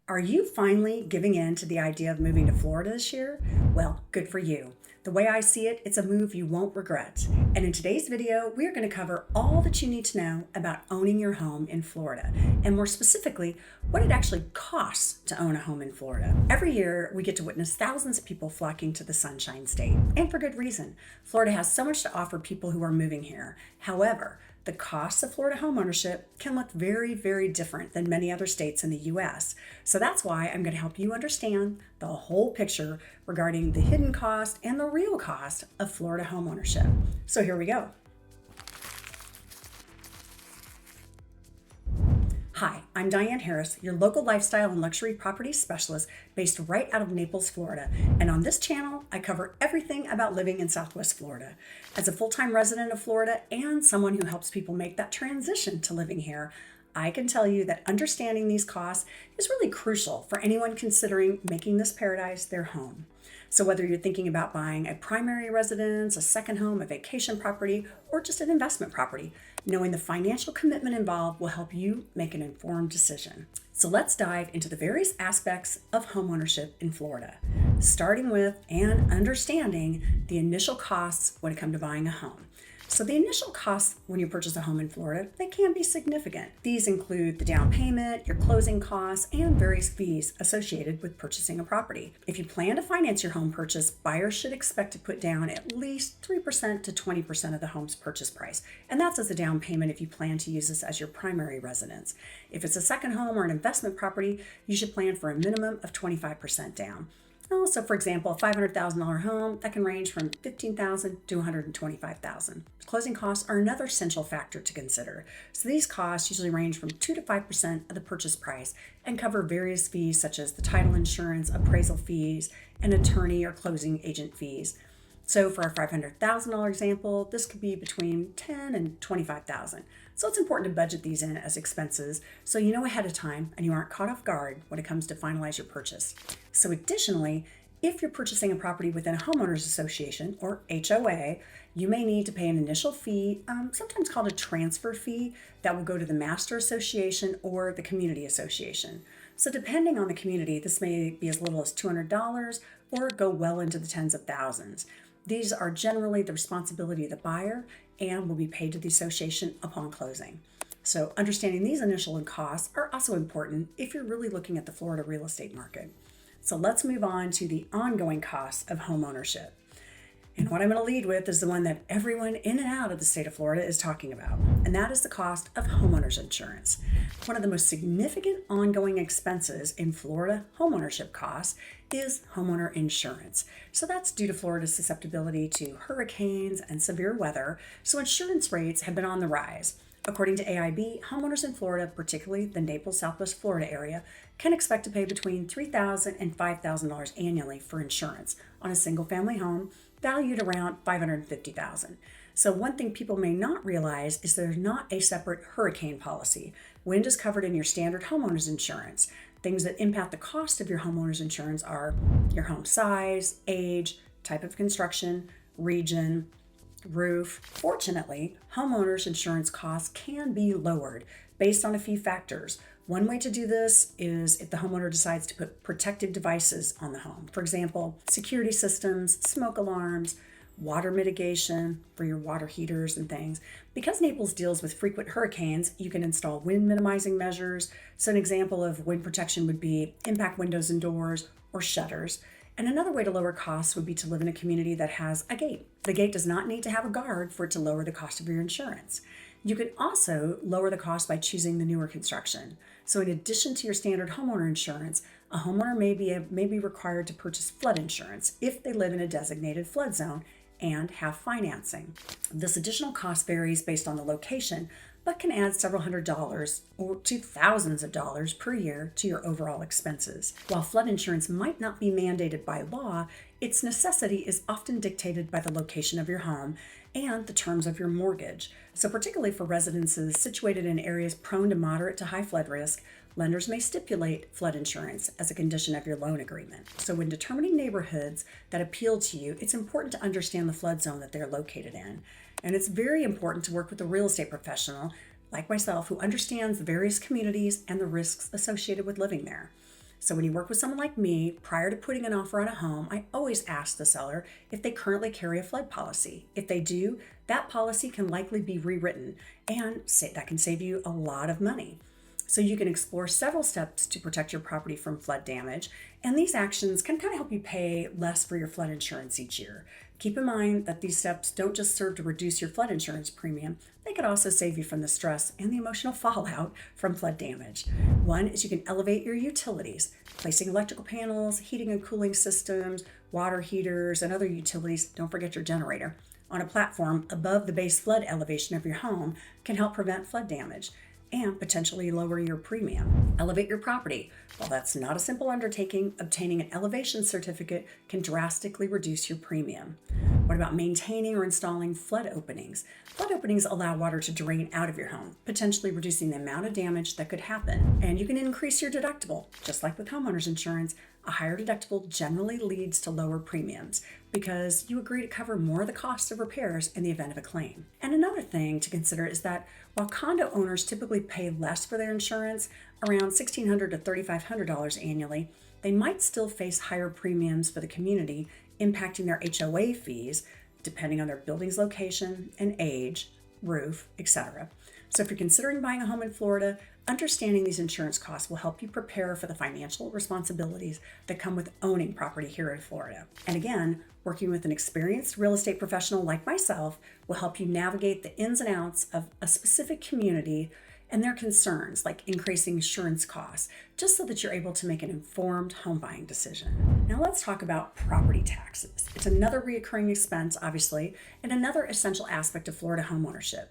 Are you finally giving in to the idea of moving to Florida this year? Well, good for you. The way I see it, it's a move you won't regret. And in today's video, we're going to cover all that you need to know about owning your home in Florida, and more specifically, what it actually costs to own a home in Florida. Every year, we get to witness thousands of people flocking to the Sunshine State, and for good reason. Florida has so much to offer people who are moving here. However, the costs of Florida homeownership can look very, very different than many other states in the U.S. So that's why I'm going to help you understand the whole picture regarding the hidden cost and the real cost of Florida homeownership. So here we go. Hi, I'm Diane Harris, your local lifestyle and luxury property specialist based right out of Naples, Florida. And on this channel, I cover everything about living in Southwest Florida. As a full-time resident of Florida and someone who helps people make that transition to living here, I can tell you that understanding these costs is really crucial for anyone considering making this paradise their home. So whether you're thinking about buying a primary residence, a second home, a vacation property, or just an investment property, knowing the financial commitment involved will help you make an informed decision. So let's dive into the various aspects of homeownership in Florida, starting with and understanding the initial costs when it comes to buying a home. So the initial costs when you purchase a home in Florida, they can be significant. These include the down payment, your closing costs, and various fees associated with purchasing a property. If you plan to finance your home purchase, buyers should expect to put down at least 3% to 20% of the home's purchase price. And that's as a down payment if you plan to use this as your primary residence. If it's a second home or an investment property, you should plan for a minimum of 25% down. Also, for example, a $500,000 home, that can range from $15,000 to $125,000. Closing costs are another essential factor to consider. So these costs usually range from 2 to 5% of the purchase price and cover various fees such as the title insurance, appraisal fees, and attorney or closing agent fees. So for our $500,000 example, this could be between $10,000 and $25,000. So it's important to budget these in as expenses so you know ahead of time and you aren't caught off guard when it comes to finalize your purchase. So additionally, if you're purchasing a property within a homeowners association or HOA, you may need to pay an initial fee, sometimes called a transfer fee, that will go to the master association or the community association. So depending on the community, this may be as little as $200 or go well into the tens of thousands. These are generally the responsibility of the buyer and will be paid to the association upon closing. So understanding these initial costs are also important if you're really looking at the Florida real estate market. So let's move on to the ongoing costs of homeownership. And what I'm going to lead with is the one that everyone in and out of the state of Florida is talking about, and that is the cost of homeowners insurance. One of the most significant ongoing expenses in Florida homeownership costs is homeowner insurance. So that's due to Florida's susceptibility to hurricanes and severe weather, so insurance rates have been on the rise. According to AIB, homeowners in Florida, particularly the Naples, Southwest Florida area, can expect to pay between $3,000 and $5,000 annually for insurance on a single-family home valued around $550,000. So one thing people may not realize is there's not a separate hurricane policy. Wind is covered in your standard homeowners insurance. Things that impact the cost of your homeowners insurance are your home size, age, type of construction, region, roof. Fortunately, homeowners insurance costs can be lowered based on a few factors. One way to do this is if the homeowner decides to put protective devices on the home. For example, security systems, smoke alarms, water mitigation for your water heaters and things. Because Naples deals with frequent hurricanes, you can install wind minimizing measures. So an example of wind protection would be impact windows and doors or shutters. And another way to lower costs would be to live in a community that has a gate. The gate does not need to have a guard for it to lower the cost of your insurance. You can also lower the cost by choosing the newer construction. So in addition to your standard homeowner insurance, a homeowner may be required to purchase flood insurance if they live in a designated flood zone and have financing. This additional cost varies based on the location, but can add several $100s or to thousands of dollars per year to your overall expenses. While flood insurance might not be mandated by law, its necessity is often dictated by the location of your home and the terms of your mortgage. So particularly for residences situated in areas prone to moderate to high flood risk, lenders may stipulate flood insurance as a condition of your loan agreement. So when determining neighborhoods that appeal to you, it's important to understand the flood zone that they're located in. And it's very important to work with a real estate professional like myself who understands the various communities and the risks associated with living there. So when you work with someone like me, prior to putting an offer on a home, I always ask the seller if they currently carry a flood policy. If they do, that policy can likely be rewritten, and that can save you a lot of money. So you can explore several steps to protect your property from flood damage, and these actions can kind of help you pay less for your flood insurance each year. Keep in mind that these steps don't just serve to reduce your flood insurance premium, they could also save you from the stress and the emotional fallout from flood damage. One is you can elevate your utilities, placing electrical panels, heating and cooling systems, water heaters, and other utilities, don't forget your generator, on a platform above the base flood elevation of your home can help prevent flood damage and potentially lower your premium. Elevate your property. While that's not a simple undertaking, obtaining an elevation certificate can drastically reduce your premium. What about maintaining or installing flood openings? Flood openings allow water to drain out of your home, potentially reducing the amount of damage that could happen. And you can increase your deductible. Just like with homeowners insurance, a higher deductible generally leads to lower premiums because you agree to cover more of the cost of repairs in the event of a claim. And another thing to consider is that while condo owners typically pay less for their insurance, around $1,600 to $3,500 annually, they might still face higher premiums for the community, impacting their HOA fees depending on their building's location and age, roof, etc. So if you're considering buying a home in Florida, understanding these insurance costs will help you prepare for the financial responsibilities that come with owning property here in Florida. And again, working with an experienced real estate professional like myself will help you navigate the ins and outs of a specific community and their concerns, like increasing insurance costs, just so that you're able to make an informed home buying decision. Now let's talk about property taxes. It's another recurring expense, obviously, and another essential aspect of Florida homeownership.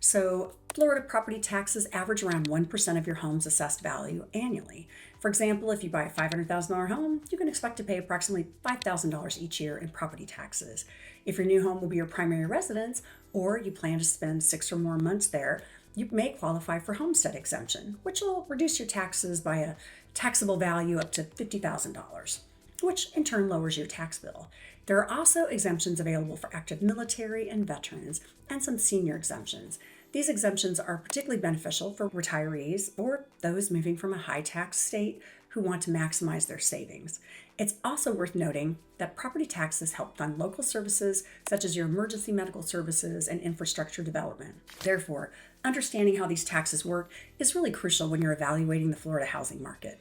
So Florida property taxes average around 1% of your home's assessed value annually. For example, if you buy a $500,000 home, you can expect to pay approximately $5,000 each year in property taxes. If your new home will be your primary residence, or you plan to spend 6 or more months there, you may qualify for homestead exemption, which will reduce your taxes by a taxable value up to $50,000, which in turn lowers your tax bill. There are also exemptions available for active military and veterans, and some senior exemptions. These exemptions are particularly beneficial for retirees or those moving from a high tax state who want to maximize their savings. It's also worth noting that property taxes help fund local services such as your emergency medical services and infrastructure development. Therefore, understanding how these taxes work is really crucial when you're evaluating the Florida housing market.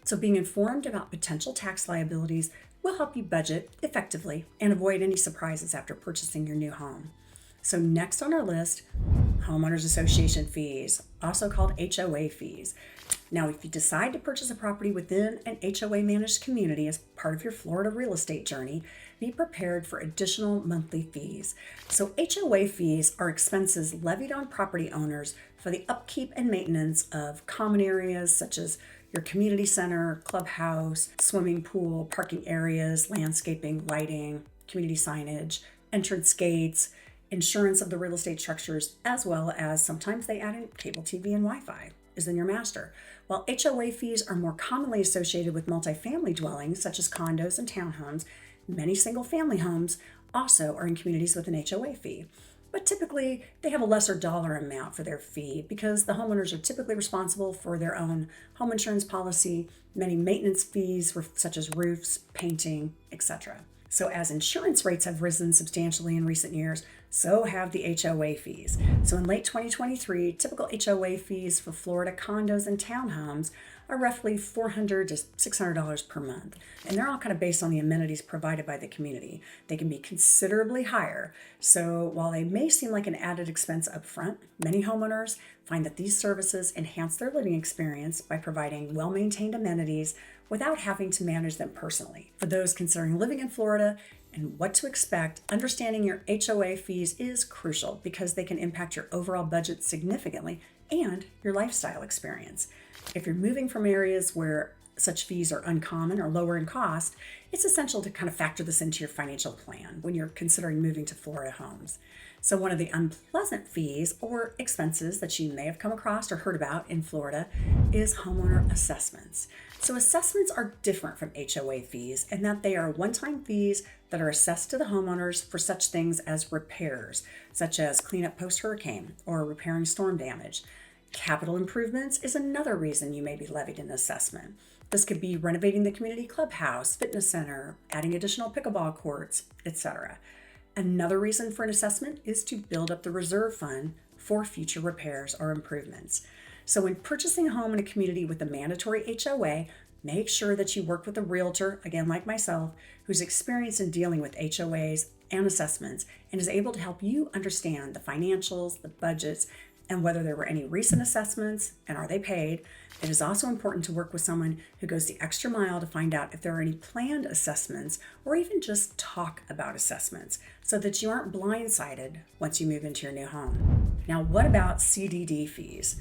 So being informed about potential tax liabilities will help you budget effectively and avoid any surprises after purchasing your new home. So next on our list, Homeowners Association fees, also called HOA fees. Now, if you decide to purchase a property within an HOA managed community as part of your Florida real estate journey, be prepared for additional monthly fees. So HOA fees are expenses levied on property owners for the upkeep and maintenance of common areas such as your community center, clubhouse, swimming pool, parking areas, landscaping, lighting, community signage, entrance gates, insurance of the real estate structures, as well as sometimes they add in cable TV and Wi-Fi is in your master. While HOA fees are more commonly associated with multifamily dwellings, such as condos and townhomes, many single-family homes also are in communities with an HOA fee. But typically, they have a lesser dollar amount for their fee because the homeowners are typically responsible for their own home insurance policy, many maintenance fees such as roofs, painting, etc. So as insurance rates have risen substantially in recent years, so have the HOA fees. So in late 2023, typical HOA fees for Florida condos and townhomes are roughly $400 to $600 per month. And they're all kind of based on the amenities provided by the community. They can be considerably higher. So while they may seem like an added expense up front, many homeowners find that these services enhance their living experience by providing well-maintained amenities without having to manage them personally. For those considering living in Florida and what to expect, understanding your HOA fees is crucial because they can impact your overall budget significantly and your lifestyle experience. If you're moving from areas where such fees are uncommon or lower in cost, it's essential to kind of factor this into your financial plan when you're considering moving to Florida homes. So one of the unpleasant fees or expenses that you may have come across or heard about in Florida is homeowner assessments. So assessments are different from HOA fees in that they are one-time fees that are assessed to the homeowners for such things as repairs, such as cleanup post-hurricane or repairing storm damage. Capital improvements is another reason you may be levied an assessment. This could be renovating the community clubhouse, fitness center, adding additional pickleball courts, etc. Another reason for an assessment is to build up the reserve fund for future repairs or improvements. So when purchasing a home in a community with a mandatory HOA, make sure that you work with a realtor, again like myself, who's experienced in dealing with HOAs and assessments and is able to help you understand the financials, the budgets, and whether there were any recent assessments and are they paid. It is also important to work with someone who goes the extra mile to find out if there are any planned assessments or even just talk about assessments so that you aren't blindsided once you move into your new home. Now, what about CDD fees?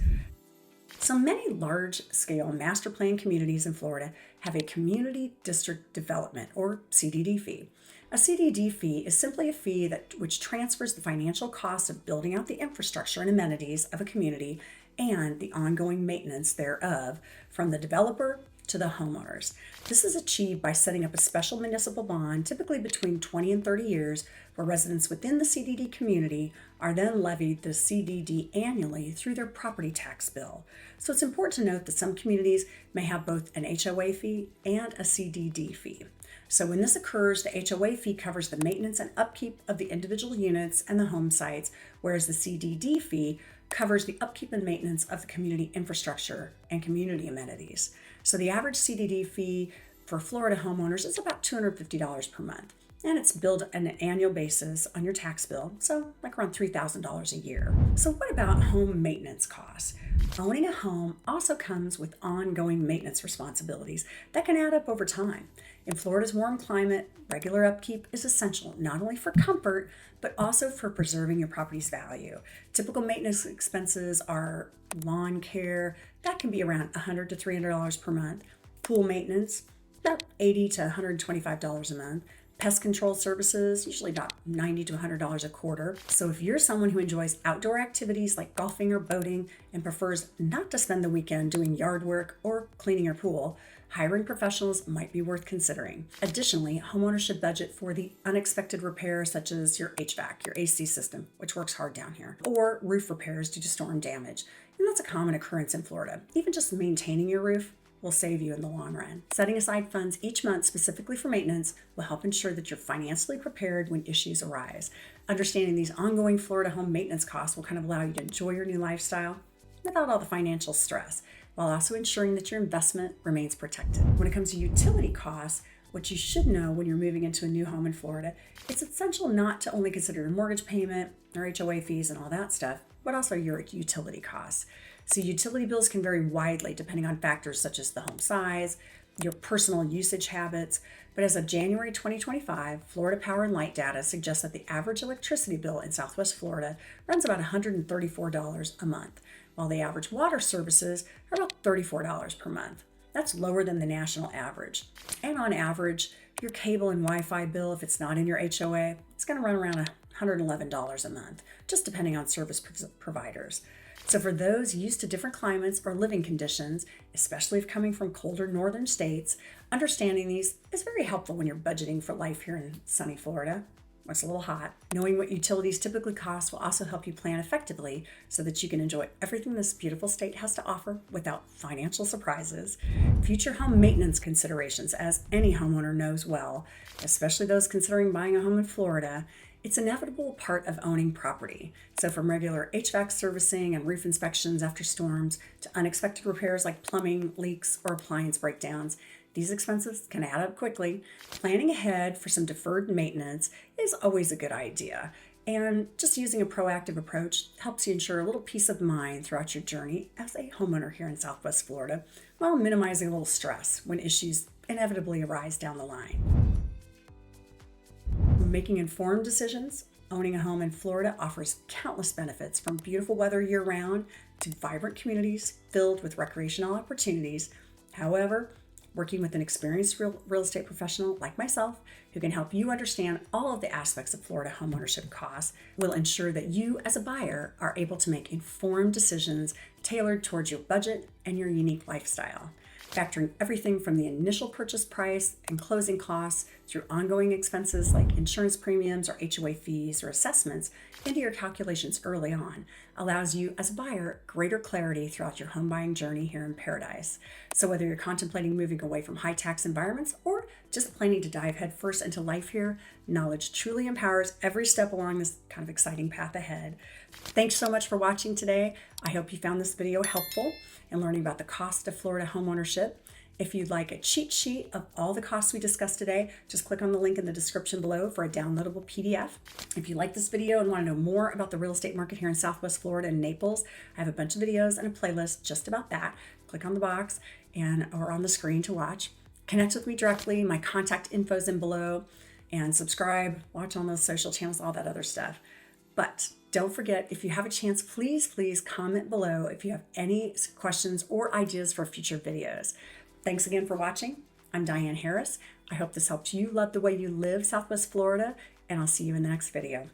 So many large-scale master plan communities in Florida have a community district development or CDD fee. A CDD fee is simply a fee which transfers the financial cost of building out the infrastructure and amenities of a community and the ongoing maintenance thereof from the developer to the homeowners. This is achieved by setting up a special municipal bond, typically between 20 and 30 years, where residents within the CDD community are then levied the CDD annually through their property tax bill. So it's important to note that some communities may have both an HOA fee and a CDD fee. So when this occurs, the HOA fee covers the maintenance and upkeep of the individual units and the home sites, whereas the CDD fee covers the upkeep and maintenance of the community infrastructure and community amenities. So the average CDD fee for Florida homeowners is about $250 per month, and it's billed on an annual basis on your tax bill, so like around $3,000 a year. So what about home maintenance costs? Owning a home also comes with ongoing maintenance responsibilities that can add up over time. In Florida's warm climate, regular upkeep is essential not only for comfort, but also for preserving your property's value. Typical maintenance expenses are lawn care, that can be around $100 to $300 per month. Pool maintenance, about $80 to $125 a month. Pest control services, usually about $90 to $100 a quarter. So if you're someone who enjoys outdoor activities like golfing or boating and prefers not to spend the weekend doing yard work or cleaning your pool, hiring professionals might be worth considering. Additionally, homeownership budget for the unexpected repairs such as your HVAC, your AC system, which works hard down here, or roof repairs due to storm damage. And that's a common occurrence in Florida. Even just maintaining your roof will save you in the long run. Setting aside funds each month specifically for maintenance will help ensure that you're financially prepared when issues arise. Understanding these ongoing Florida home maintenance costs will kind of allow you to enjoy your new lifestyle without all the financial stress, while also ensuring that your investment remains protected. When it comes to utility costs, what you should know when you're moving into a new home in Florida, it's essential not to only consider your mortgage payment or HOA fees and all that stuff, but also your utility costs. So utility bills can vary widely depending on factors such as the home size, your personal usage habits, but as of January 2025, Florida Power and Light data suggests that the average electricity bill in Southwest Florida runs about $134 a month, while the average water services are about $34 per month. That's lower than the national average. And on average, your cable and Wi-Fi bill, if it's not in your HOA, it's going to run around $111 a month, just depending on service providers. So for those used to different climates or living conditions, especially if coming from colder northern states, understanding these is very helpful when you're budgeting for life here in sunny Florida. It's a little hot. Knowing what utilities typically cost will also help you plan effectively so that you can enjoy everything this beautiful state has to offer without financial surprises. Future home maintenance considerations, as any homeowner knows well, especially those considering buying a home in Florida, it's an inevitable part of owning property. So from regular HVAC servicing and roof inspections after storms to unexpected repairs like plumbing leaks or appliance breakdowns, these expenses can add up quickly. Planning ahead for some deferred maintenance is always a good idea. And just using a proactive approach helps you ensure a little peace of mind throughout your journey as a homeowner here in Southwest Florida, while minimizing a little stress when issues inevitably arise down the line. Making informed decisions, owning a home in Florida offers countless benefits, from beautiful weather year-round to vibrant communities filled with recreational opportunities. However, working with an experienced real estate professional like myself, who can help you understand all of the aspects of Florida homeownership costs, will ensure that you as a buyer are able to make informed decisions tailored towards your budget and your unique lifestyle. Factoring everything from the initial purchase price and closing costs through ongoing expenses like insurance premiums or HOA fees or assessments into your calculations early on allows you as a buyer greater clarity throughout your home buying journey here in paradise. So whether you're contemplating moving away from high tax environments or just planning to dive headfirst into life here, knowledge truly empowers every step along this kind of exciting path ahead. Thanks so much for watching today. I hope you found this video helpful in learning about the cost of Florida homeownership. If you'd like a cheat sheet of all the costs we discussed today, just click on the link in the description below for a downloadable PDF. If you like this video and want to know more about the real estate market here in Southwest Florida and Naples, I have a bunch of videos and a playlist just about that. Click on the box or on the screen to watch. Connect with me directly. My contact info is in below. And subscribe, watch on those social channels, all that other stuff. But don't forget, if you have a chance, please comment below if you have any questions or ideas for future videos. Thanks again for watching. I'm Diane Harris. I hope this helped you love the way you live Southwest Florida, and I'll see you in the next video.